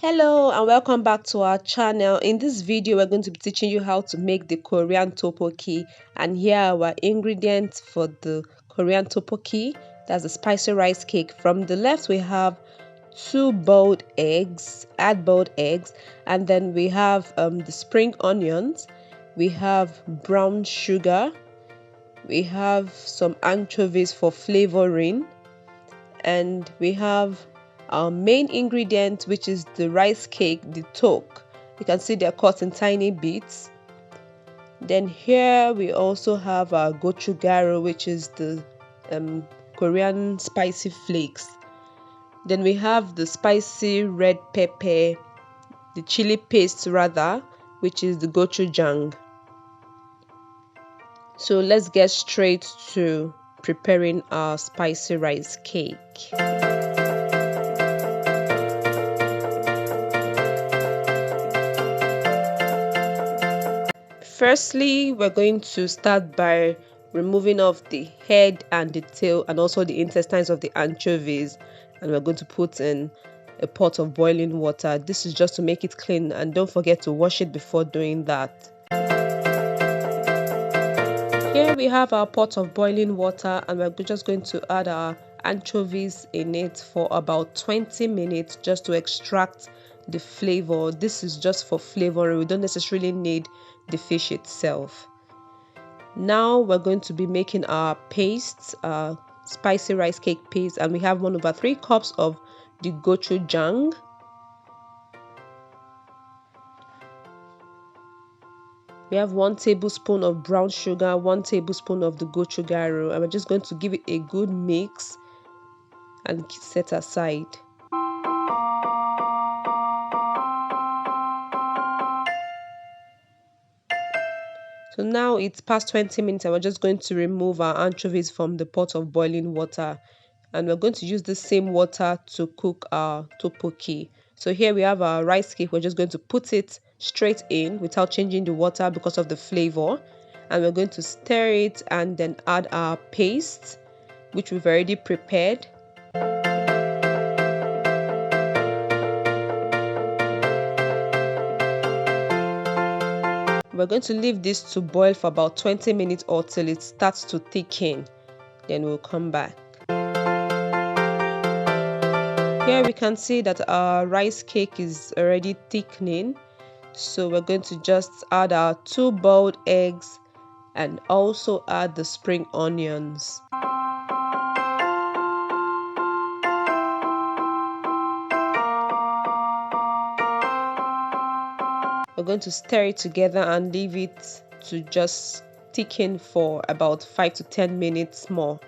Hello and welcome back to our channel. In this video we're going to be teaching you how to make the Korean tteokbokki, and here are our ingredients for the Korean tteokbokki. That's the spicy rice cake. From the left we have two boiled eggs, add boiled eggs, and then we have the spring onions, we have brown sugar, we have some anchovies for flavoring, and we have our main ingredient, which is the rice cake, the tteok. You can see they're cut in tiny bits. Then here we also have our gochugaru, which is the Korean spicy flakes. Then we have the spicy red pepper, the chili paste rather, which is the gochujang. So let's get straight to preparing our spicy rice cake. Firstly, we're going to start by removing off the head and the tail and also the intestines of the anchovies, and we're going to put in a pot of boiling water. This is just to make it clean, and don't forget to wash it before doing that. Here we have our pot of boiling water, and we're just going to add our anchovies in it for about 20 minutes just to extract the flavor. This is just for flavoring. We don't necessarily need the fish itself. Now we're going to be making our paste, spicy rice cake paste, and we have 1/3 cups of the gochujang. We have 1 tablespoon of brown sugar, 1 tablespoon of the gochugaru, and we're just going to give it a good mix and set aside. So now it's past 20 minutes and we're just going to remove our anchovies from the pot of boiling water, and we're going to use the same water to cook our tteokbokki. So here we have our rice cake. We're just going to put it straight in without changing the water because of the flavor, and we're going to stir it and then add our paste, which we've already prepared. We're going to leave this to boil for about 20 minutes or till it starts to thicken. Then we'll come back. Here we can see that our rice cake is already thickening. So we're going to just add our 2 boiled eggs and also add the spring onions. We're going to stir it together and leave it to just thicken for about 5 to 10 minutes more.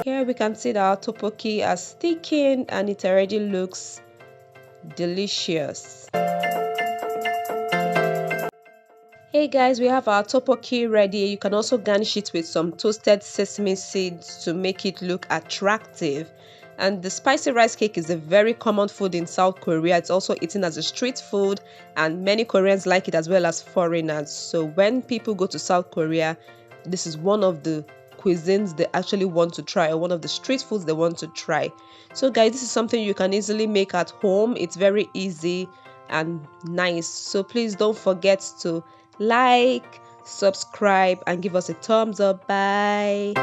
Here we can see that our tteokbokki has thickened and it already looks delicious. Hey guys, we have our tteokbokki ready. You can also garnish it with some toasted sesame seeds to make it look attractive. And the spicy rice cake is a very common food in South Korea. It's also eaten as a street food, and many Koreans like it as well as foreigners. So when people go to South Korea, this is one of the cuisines they actually want to try, or one of the street foods they want to try. So guys, this is something you can easily make at home. It's very easy and nice. So please don't forget to like, subscribe, and give us a thumbs up. Bye.